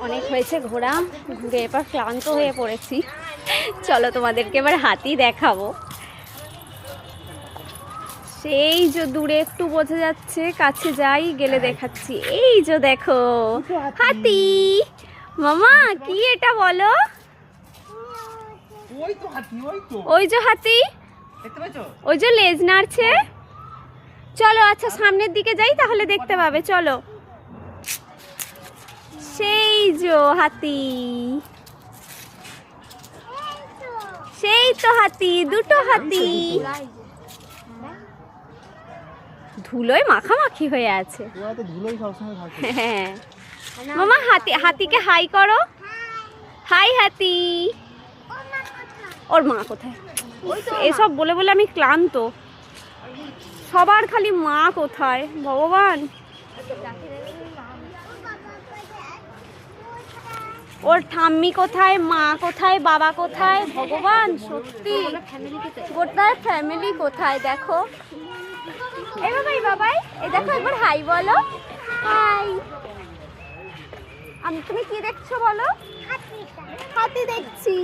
অনেক হয়েছে ঘোরা, ঘুরে এবার ক্লান্ত হয়ে পড়েছি। চলো তোমাদেরকে এবার হাতি দেখাবো। সেই যে দূরে একটু বোঝা যাচ্ছে, কাছে যাই গেলে দেখাচ্ছি। এই যে দেখো হাতি। মামা কি এটা বলো? ওই যে হাতি, ওই যে লেজ নাড়ছে। চলো আচ্ছা সামনের দিকে যাই তাহলে দেখতে পাবে। চলো, সেই যে হাতি, সেই তো হাতি, দুটো হাতি ধুলোয় মাখামাখি হয়ে আছে। হ্যাঁ মামা হাতিকে হাই করো। হাই হাতি। ওর মা কোথায়? এসব বলে বলে আমি ক্লান্ত। সবার খালি মা কোথায় ভগবান। ওর ঠাম্মি কোথায়, মা কোথায়, বাবা কোথায়, ভগবান সত্যি গোটা ফ্যামিলি কোথায় দেখো। এই বাবাই বাবাই, এই দেখো একবার হাই বলো। হাই। তুমি কি দেখছো বলো? হাতি দেখছি।